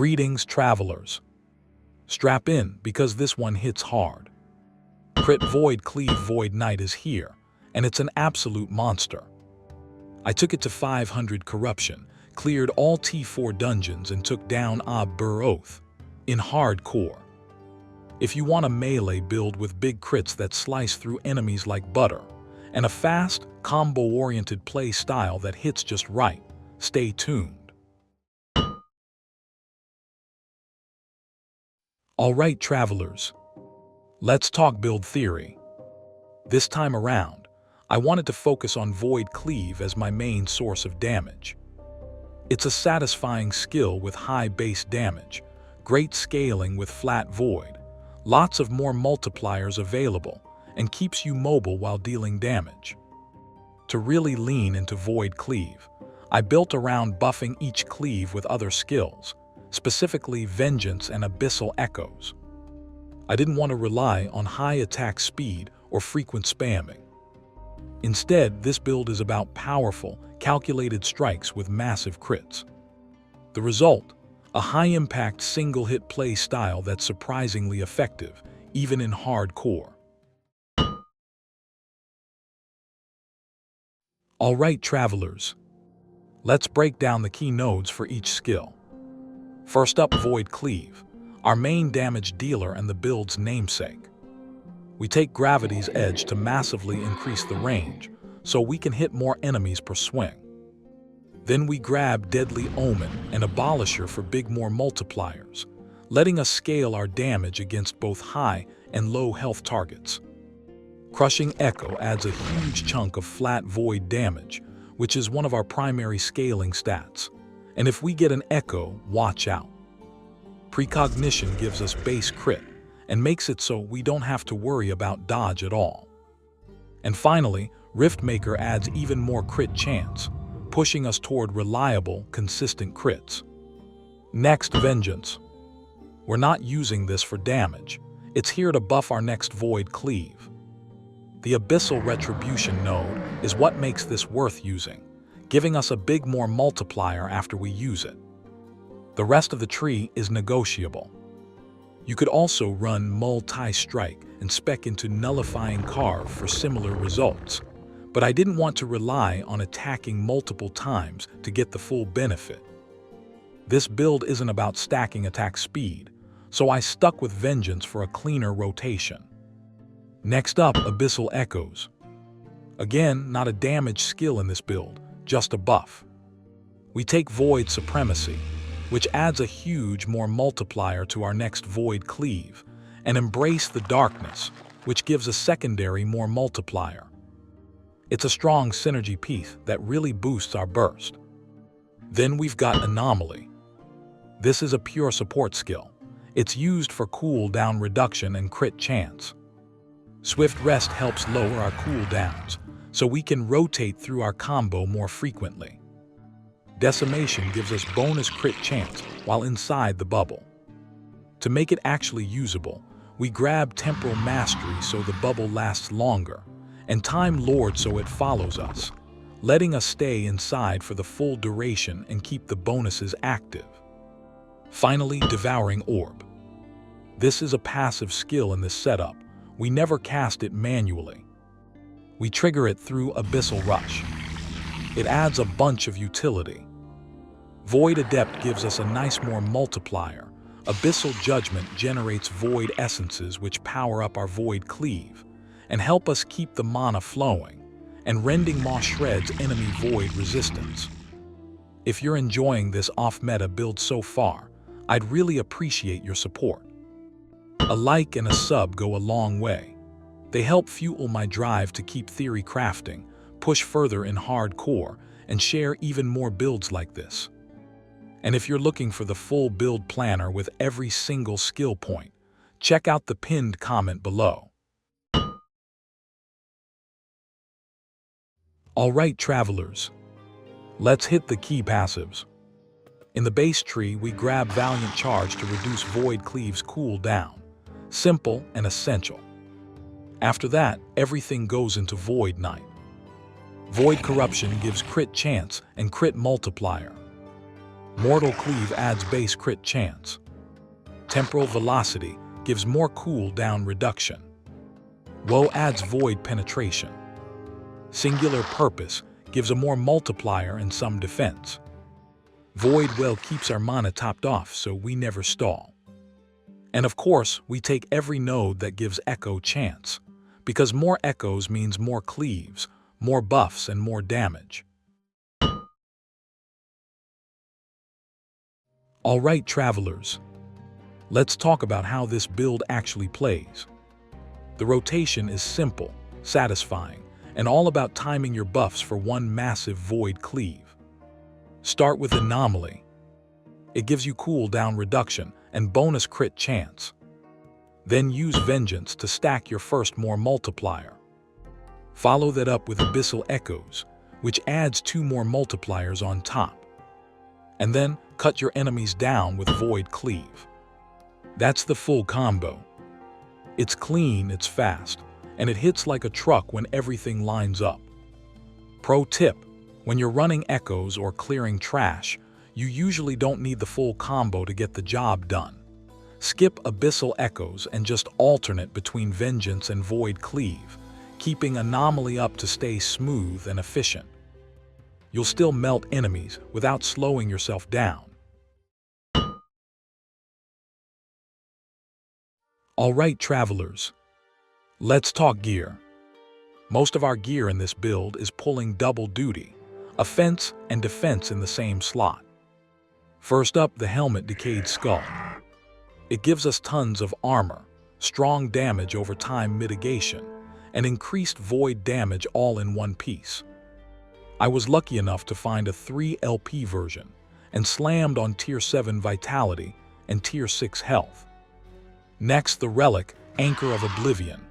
Greetings, travelers. Strap in, because this one hits hard. Crit Void Cleave Void Knight is here, and it's an absolute monster. I took it to 500 corruption, cleared all T4 dungeons, and took down Abberoth in hardcore. If you want a melee build with big crits that slice through enemies like butter, and a fast, combo-oriented play style that hits just right, stay tuned. Alright, travelers, let's talk build theory. This time around, I wanted to focus on Void Cleave as my main source of damage. It's a satisfying skill with high base damage, great scaling with flat void, lots of more multipliers available, and keeps you mobile while dealing damage. To really lean into Void Cleave, I built around buffing each cleave with other skills, specifically Vengeance and Abyssal Echoes. I didn't want to rely on high attack speed or frequent spamming. Instead, this build is about powerful, calculated strikes with massive crits. The result? A high-impact single-hit play style that's surprisingly effective, even in hardcore. Alright, travelers, let's break down the key nodes for each skill. First up, Void Cleave, our main damage dealer and the build's namesake. We take Gravity's Edge to massively increase the range, so we can hit more enemies per swing. Then we grab Deadly Omen and Abolisher for more multipliers, letting us scale our damage against both high and low health targets. Crushing Echo adds a huge chunk of flat void damage, which is one of our primary scaling stats. And if we get an Echo, watch out. Precognition gives us base crit and makes it so we don't have to worry about dodge at all. And finally, Riftmaker adds even more crit chance, pushing us toward reliable, consistent crits. Next, Vengeance. We're not using this for damage. It's here to buff our next Void Cleave. The Abyssal Retribution node is what makes this worth using, giving us a more multiplier after we use it. The rest of the tree is negotiable. You could also run multi-strike and spec into Nullifying Carve for similar results, but I didn't want to rely on attacking multiple times to get the full benefit. This build isn't about stacking attack speed, so I stuck with Vengeance for a cleaner rotation. Next up, Abyssal Echoes. Again, not a damage skill in this build, just a buff. We take Void Supremacy, which adds a huge more multiplier to our next Void Cleave, and Embrace the Darkness, which gives a secondary more multiplier. It's a strong synergy piece that really boosts our burst. Then we've got Anomaly. This is a pure support skill. It's used for cooldown reduction and crit chance. Swift Rest helps lower our cooldowns, so we can rotate through our combo more frequently. Decimation gives us bonus crit chance while inside the bubble. To make it actually usable, we grab Temporal Mastery so the bubble lasts longer, and Time Lord so it follows us, letting us stay inside for the full duration and keep the bonuses active. Finally, Devouring Orb. This is a passive skill in this setup. We never cast it manually. We trigger it through Abyssal Rush. It adds a bunch of utility. Void Adept gives us a nice more multiplier. Abyssal Judgment generates Void Essences which power up our Void Cleave and help us keep the mana flowing, and Rending Maw shreds enemy void resistance. If you're enjoying this off-meta build so far, I'd really appreciate your support. A like and a sub go a long way. They help fuel my drive to keep theory crafting, push further in hardcore, and share even more builds like this. And if you're looking for the full build planner with every single skill point, check out the pinned comment below. Alright, travelers, let's hit the key passives. In the base tree, we grab Valiant Charge to reduce Void Cleave's cooldown. Simple and essential. After that, everything goes into Void Knight. Void Corruption gives crit chance and crit multiplier. Mortal Cleave adds base crit chance. Temporal Velocity gives more cooldown reduction. Woe adds void penetration. Singular Purpose gives a more multiplier and some defense. Void Well keeps our mana topped off so we never stall. And of course, we take every node that gives Echo chance, because more Echoes means more cleaves, more buffs, and more damage. Alright, travelers, let's talk about how this build actually plays. The rotation is simple, satisfying, and all about timing your buffs for one massive void cleave. Start with Anomaly. It gives you cooldown reduction and bonus crit chance. Then use Vengeance to stack your first more multiplier. Follow that up with Abyssal Echoes, which adds 2 more multipliers on top. And then cut your enemies down with Void Cleave. That's the full combo. It's clean, it's fast, and it hits like a truck when everything lines up. Pro tip: when you're running Echoes or clearing trash, you usually don't need the full combo to get the job done. Skip Abyssal Echoes and just alternate between Vengeance and Void Cleave, keeping Anomaly up to stay smooth and efficient. You'll still melt enemies without slowing yourself down. Alright, travelers, let's talk gear. Most of our gear in this build is pulling double duty, offense and defense in the same slot. First up, the Helmet Decayed Skull. It gives us tons of armor, strong damage over time mitigation, and increased void damage all in one piece. I was lucky enough to find a 3 LP version and slammed on Tier 7 Vitality and Tier 6 Health. Next, the Relic, Anchor of Oblivion.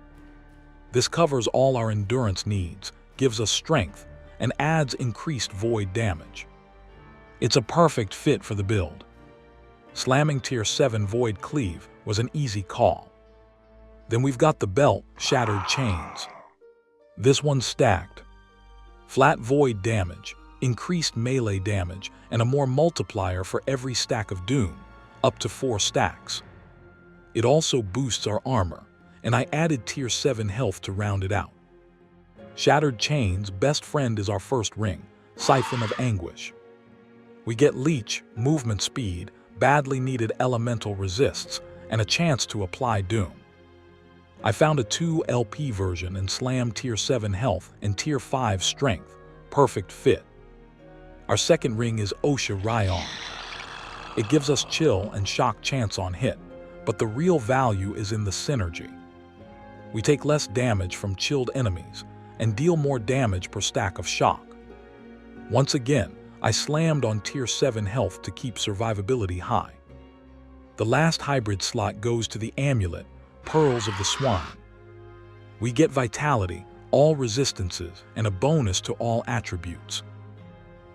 This covers all our endurance needs, gives us strength, and adds increased void damage. It's a perfect fit for the build. Slamming Tier 7 Void Cleave was an easy call. Then we've got the belt, Shattered Chains. This one's stacked. Flat void damage, increased melee damage, and a more multiplier for every stack of Doom, up to 4 stacks. It also boosts our armor, and I added Tier 7 health to round it out. Shattered Chains' best friend is our first ring, Siphon of Anguish. We get Leech, movement speed, badly needed elemental resists, and a chance to apply Doom. I found a 2 LP version and slammed Tier 7 health and Tier 5 strength, perfect fit. Our second ring is Osha Ryon. It gives us chill and shock chance on hit, but the real value is in the synergy. We take less damage from chilled enemies and deal more damage per stack of shock. Once again, I slammed on Tier 7 health to keep survivability high. The last hybrid slot goes to the Amulet, Pearls of the Swan. We get Vitality, all resistances, and a bonus to all attributes.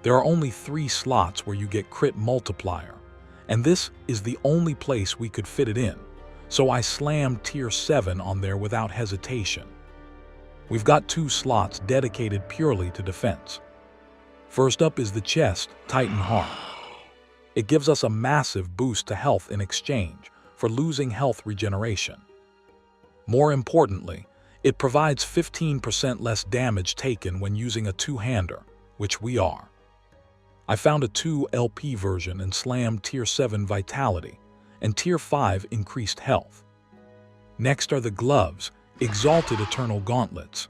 There are only 3 slots where you get crit multiplier, and this is the only place we could fit it in, so I slammed Tier 7 on there without hesitation. We've got 2 slots dedicated purely to defense. First up is the chest, Titan Heart. It gives us a massive boost to health in exchange for losing health regeneration. More importantly, it provides 15% less damage taken when using a 2-hander, which we are. I found a 2 LP version and slammed Tier 7 Vitality and Tier 5 increased health. Next are the gloves, Exalted Eternal Gauntlets.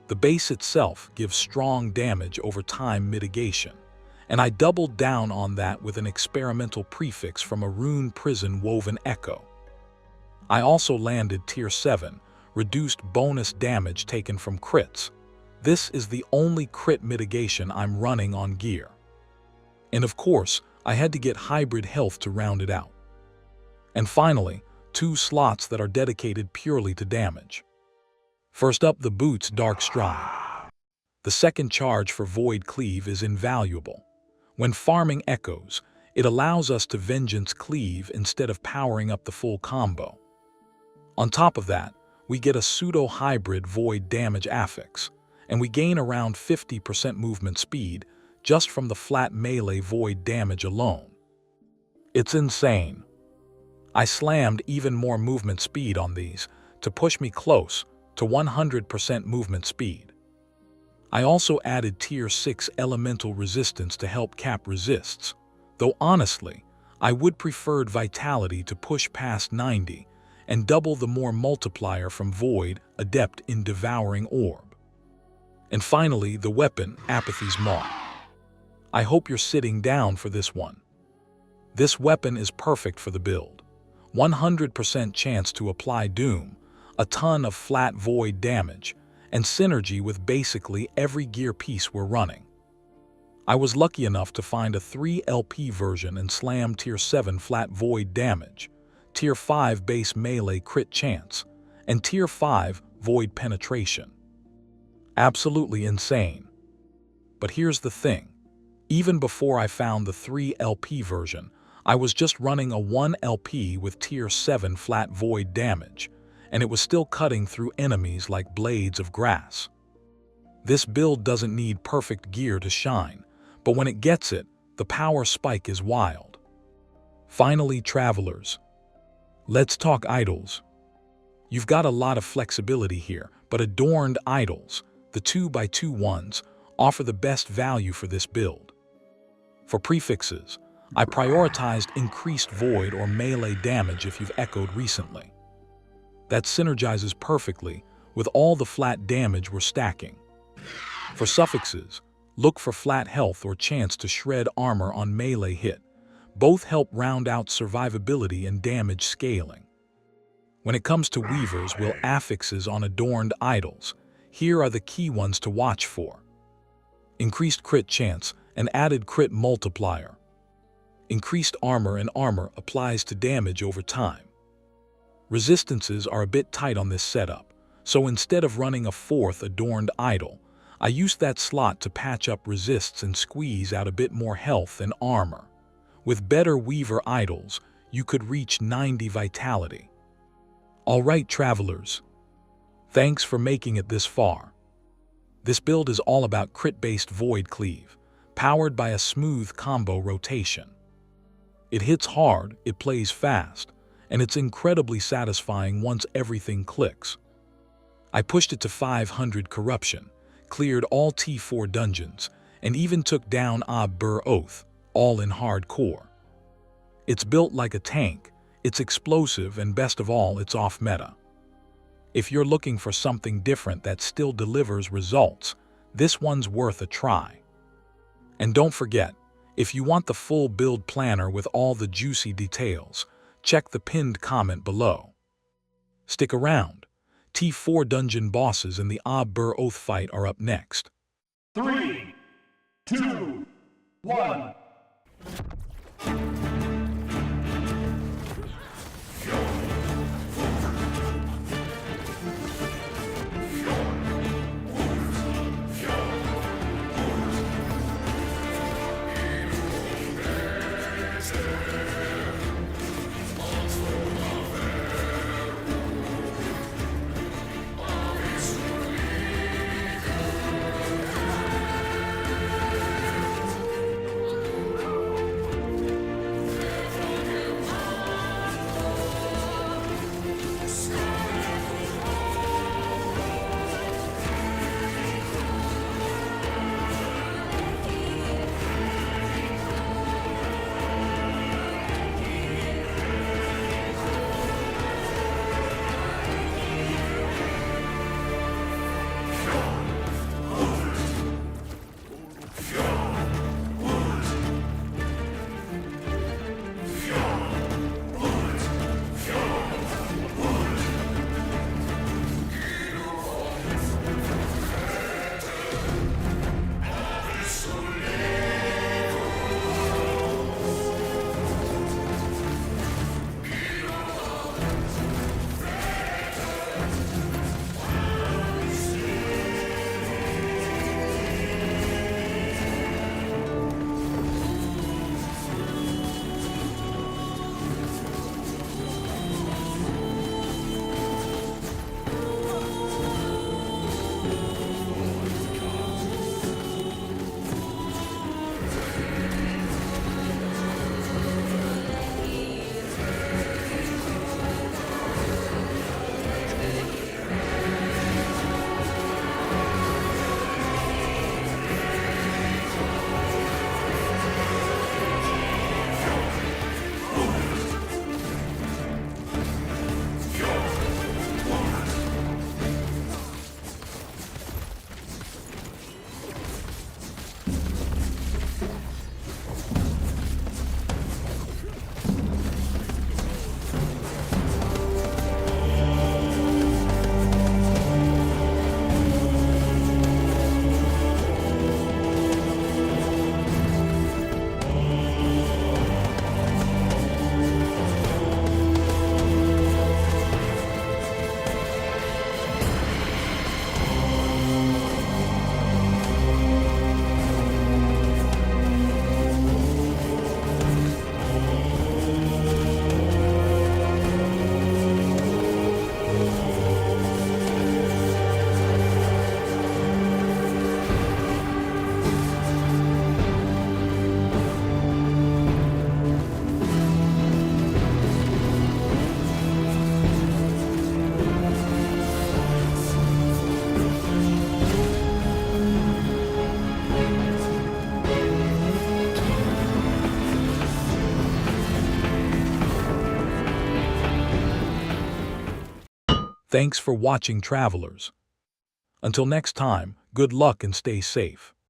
The base itself gives strong damage over time mitigation, and I doubled down on that with an experimental prefix from a rune prison woven echo. I also landed Tier 7, reduced bonus damage taken from crits. This is the only crit mitigation I'm running on gear. And of course, I had to get hybrid health to round it out. And finally, 2 slots that are dedicated purely to damage. First up, the boots Dark Stride. The second charge for Void Cleave is invaluable. When farming Echoes, it allows us to Vengeance Cleave instead of powering up the full combo. On top of that, we get a pseudo-hybrid void damage affix, and we gain around 50% movement speed, just from the flat melee void damage alone. It's insane. I slammed even more movement speed on these to push me close to 100% movement speed. I also added tier 6 elemental resistance to help cap resists, though honestly, I would preferred vitality to push past 90 and double the more multiplier from Void Adept in Devouring Orb. And finally, the weapon, Apathy's Maw. I hope you're sitting down for this one. This weapon is perfect for the build. 100% chance to apply Doom, a ton of flat void damage, and synergy with basically every gear piece we're running. I was lucky enough to find a 3 LP version and slam tier 7 flat void damage, tier 5 base melee crit chance, and tier 5 void penetration. Absolutely insane. But here's the thing. Even before I found the 3 LP version, I was just running a 1 LP with tier 7 flat void damage, and it was still cutting through enemies like blades of grass. This build doesn't need perfect gear to shine, but when it gets it, the power spike is wild. Finally, travelers. Let's talk idols. You've got a lot of flexibility here, but adorned idols, the 2x2 ones, offer the best value for this build. For prefixes, I prioritized increased void or melee damage if you've echoed recently. That synergizes perfectly with all the flat damage we're stacking. For suffixes, look for flat health or chance to shred armor on melee hit. Both help round out survivability and damage scaling. When it comes to weavers, we'll affixes on adorned idols. Here are the key ones to watch for. Increased crit chance and added crit multiplier. Increased armor and armor applies to damage over time. Resistances are a bit tight on this setup, so instead of running a 4th adorned idol, I used that slot to patch up resists and squeeze out a bit more health and armor. With better weaver idols, you could reach 90 vitality. Alright travelers, thanks for making it this far. This build is all about crit-based void cleave, powered by a smooth combo rotation. It hits hard, it plays fast, and it's incredibly satisfying once everything clicks. I pushed it to 500 corruption, cleared all T4 dungeons, and even took down Abberoth, all in hardcore. It's built like a tank, it's explosive, and best of all, it's off-meta. If you're looking for something different that still delivers results, this one's worth a try. And don't forget, if you want the full build planner with all the juicy details, check the pinned comment below. Stick around. T4 dungeon bosses and the Abberoth fight are up next. 3, 2, 1. Thanks for watching, travelers. Until next time, good luck and stay safe.